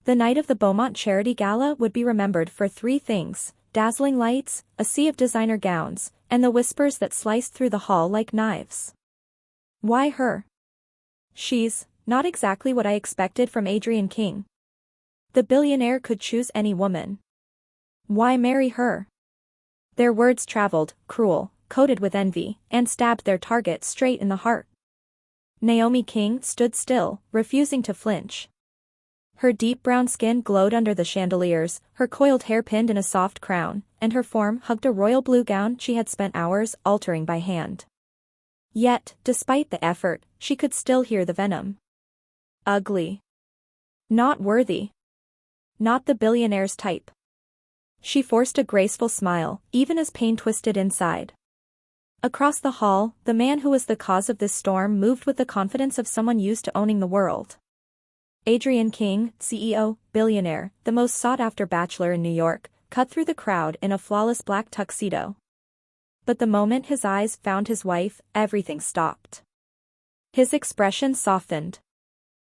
The night of the Beaumont Charity Gala would be remembered for three things: dazzling lights, a sea of designer gowns, and the whispers that sliced through the hall like knives. Why her? She's not exactly what I expected from Adrian King. The billionaire could choose any woman. Why marry her? Their words traveled, cruel, coated with envy, and stabbed their target straight in the heart. Naomi King stood still, refusing to flinch. Her deep brown skin glowed under the chandeliers, her coiled hair pinned in a soft crown, and her form hugged a royal blue gown she had spent hours altering by hand. Yet, despite the effort, she could still hear the venom. Ugly. Not worthy. Not the billionaire's type. She forced a graceful smile, even as pain twisted inside. Across the hall, the man who was the cause of this storm moved with the confidence of someone used to owning the world. Adrian King, CEO, Billionaire, the most sought-after bachelor in New York, cut through the crowd in a flawless black tuxedo. But the moment his eyes found his wife, everything stopped. His expression softened.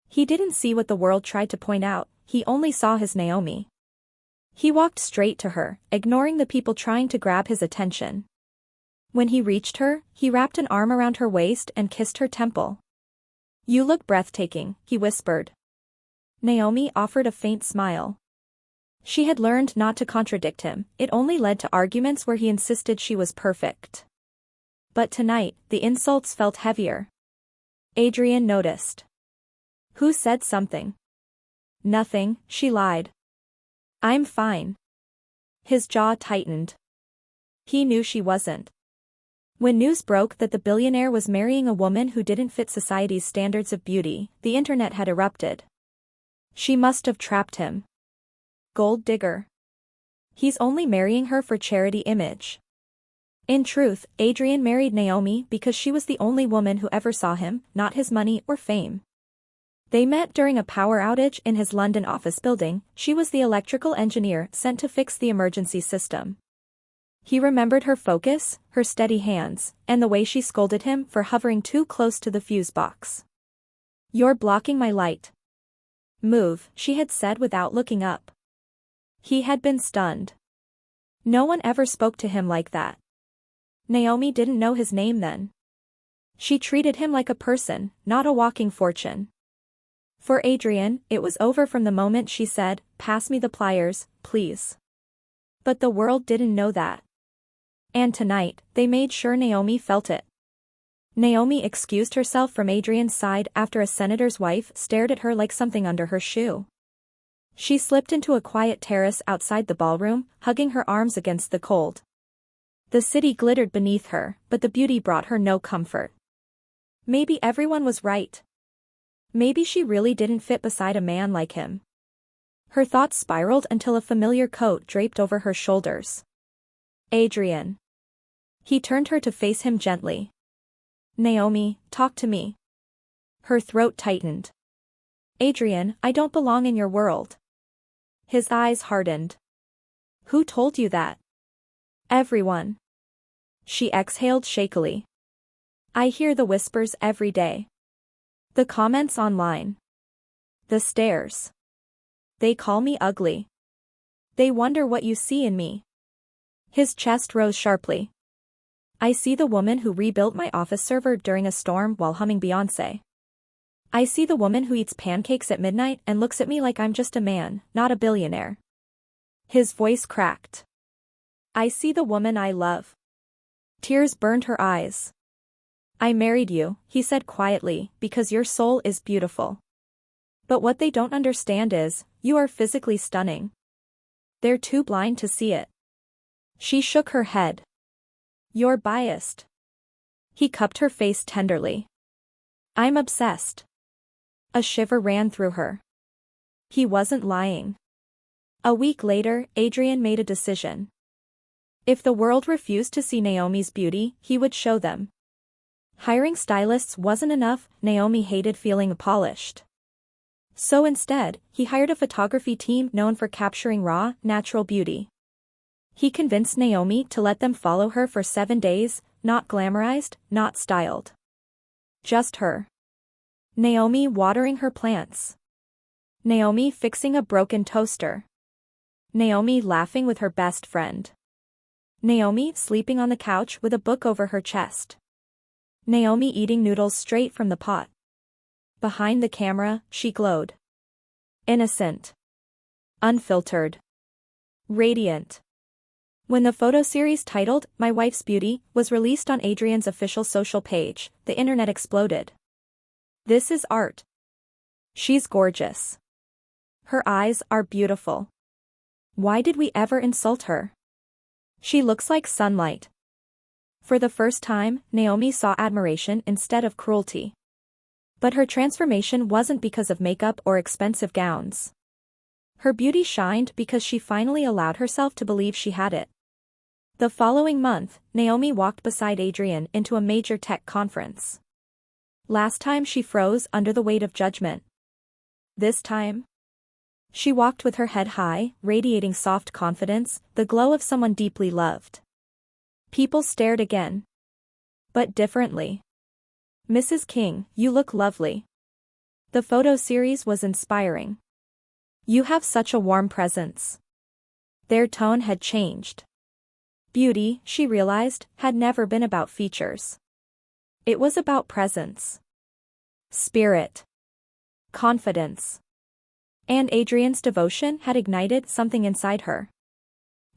He didn't see what the world tried to point out, he only saw his Naomi. He walked straight to her, ignoring the people trying to grab his attention. When he reached her, he wrapped an arm around her waist and kissed her temple. "You look breathtaking," he whispered. Naomi offered a faint smile. She had learned not to contradict him, it only led to arguments where he insisted she was perfect. But tonight, the insults felt heavier. Adrian noticed. "Who said something?" "Nothing," she lied. "I'm fine." His jaw tightened. He knew she wasn't. When news broke that the billionaire was marrying a woman who didn't fit society's standards of beauty, the internet had erupted. She must have trapped him. Gold digger. He's only marrying her for charity image. In truth, Adrian married Naomi because she was the only woman who ever saw him, not his money or fame. They met during a power outage in his London office building. She was the electrical engineer sent to fix the emergency system. He remembered her focus, her steady hands, and the way she scolded him for hovering too close to the fuse box. "You're blocking my light." "Move," she had said without looking up. He had been stunned. No one ever spoke to him like that. Naomi didn't know his name then. She treated him like a person, not a walking fortune. For Adrian, it was over from the moment she said, "Pass me the pliers, please." But the world didn't know that. And tonight, they made sure Naomi felt it. Naomi excused herself from Adrian's side after a senator's wife stared at her like something under her shoe. She slipped into a quiet terrace outside the ballroom, hugging her arms against the cold. The city glittered beneath her, but the beauty brought her no comfort. Maybe everyone was right. Maybe she really didn't fit beside a man like him. Her thoughts spiraled until a familiar coat draped over her shoulders. Adrian. He turned her to face him gently. "Naomi, talk to me." Her throat tightened. "Adrian, I don't belong in your world." His eyes hardened. "Who told you that?" "Everyone." She exhaled shakily. "I hear the whispers every day. The comments online. The stares. They call me ugly. They wonder what you see in me." His chest rose sharply. "I see the woman who rebuilt my office server during a storm while humming Beyoncé. I see the woman who eats pancakes at midnight and looks at me like I'm just a man, not a billionaire." His voice cracked. "I see the woman I love." Tears burned her eyes. "I married you," he said quietly, "because your soul is beautiful. But what they don't understand is, you are physically stunning. They're too blind to see it." She shook her head. "You're biased." He cupped her face tenderly. "I'm obsessed." A shiver ran through her. He wasn't lying. A week later, Adrian made a decision. If the world refused to see Naomi's beauty, he would show them. Hiring stylists wasn't enough, Naomi hated feeling polished. So instead, he hired a photography team known for capturing raw, natural beauty. He convinced Naomi to let them follow her for 7 days, not glamorized, not styled. Just her. Naomi watering her plants. Naomi fixing a broken toaster. Naomi laughing with her best friend. Naomi sleeping on the couch with a book over her chest. Naomi eating noodles straight from the pot. Behind the camera, she glowed. Innocent. Unfiltered. Radiant. When the photo series titled My Wife's Beauty was released on Adrian's official social page, the internet exploded. This is art. She's gorgeous. Her eyes are beautiful. Why did we ever insult her? She looks like sunlight. For the first time, Naomi saw admiration instead of cruelty. But her transformation wasn't because of makeup or expensive gowns. Her beauty shined because she finally allowed herself to believe she had it. The following month, Naomi walked beside Adrian into a major tech conference. Last time she froze under the weight of judgment. This time, she walked with her head high, radiating soft confidence, the glow of someone deeply loved. People stared again. But differently. Mrs. King, you look lovely. The photo series was inspiring. You have such a warm presence. Their tone had changed. Beauty, she realized, had never been about features. It was about presence. Spirit. Confidence. And Adrian's devotion had ignited something inside her.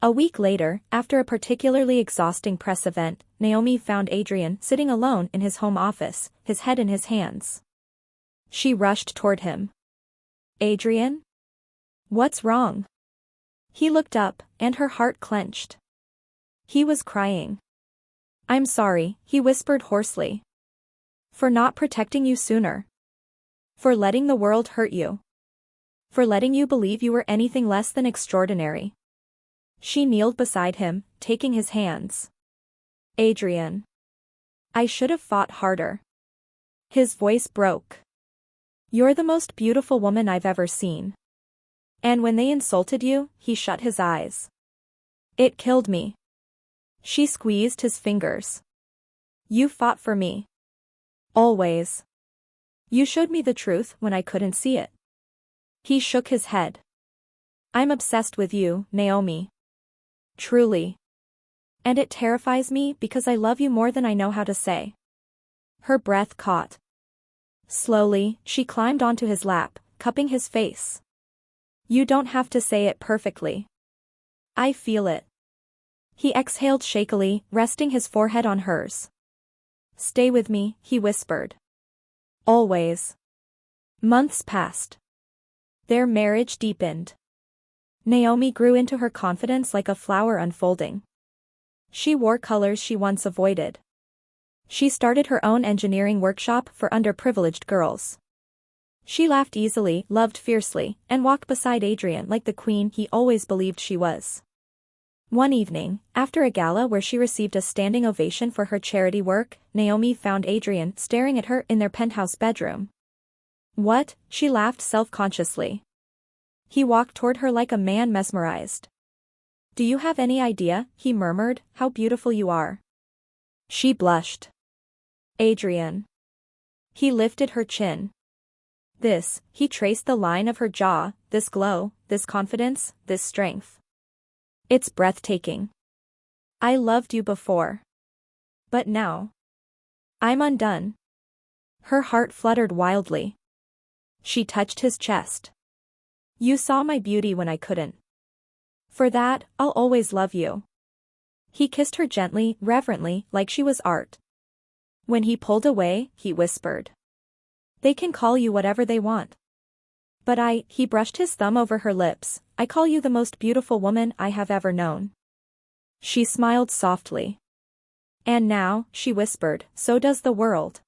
A week later, after a particularly exhausting press event, Naomi found Adrian sitting alone in his home office, his head in his hands. She rushed toward him. Adrian? What's wrong? He looked up, and her heart clenched. He was crying. I'm sorry, he whispered hoarsely. For not protecting you sooner. For letting the world hurt you. For letting you believe you were anything less than extraordinary. She kneeled beside him, taking his hands. Adrian. I should have fought harder. His voice broke. You're the most beautiful woman I've ever seen. And when they insulted you, he shut his eyes. It killed me. She squeezed his fingers. You fought for me. Always. You showed me the truth when I couldn't see it. He shook his head. I'm obsessed with you, Naomi. Truly. And it terrifies me because I love you more than I know how to say. Her breath caught. Slowly, she climbed onto his lap, cupping his face. You don't have to say it perfectly. I feel it. He exhaled shakily, resting his forehead on hers. Stay with me, he whispered. Always. Months passed. Their marriage deepened. Naomi grew into her confidence like a flower unfolding. She wore colors she once avoided. She started her own engineering workshop for underprivileged girls. She laughed easily, loved fiercely, and walked beside Adrian like the queen he always believed she was. One evening, after a gala where she received a standing ovation for her charity work, Naomi found Adrian staring at her in their penthouse bedroom. What? She laughed self-consciously. He walked toward her like a man mesmerized. Do you have any idea, he murmured, how beautiful you are? She blushed. Adrian. He lifted her chin. He traced the line of her jaw, this glow, this confidence, this strength. It's breathtaking. I loved you before. But now. I'm undone. Her heart fluttered wildly. She touched his chest. You saw my beauty when I couldn't. For that, I'll always love you. He kissed her gently, reverently, like she was art. When he pulled away, he whispered. They can call you whatever they want. But he brushed his thumb over her lips, I call you the most beautiful woman I have ever known. She smiled softly. And now, she whispered, so does the world.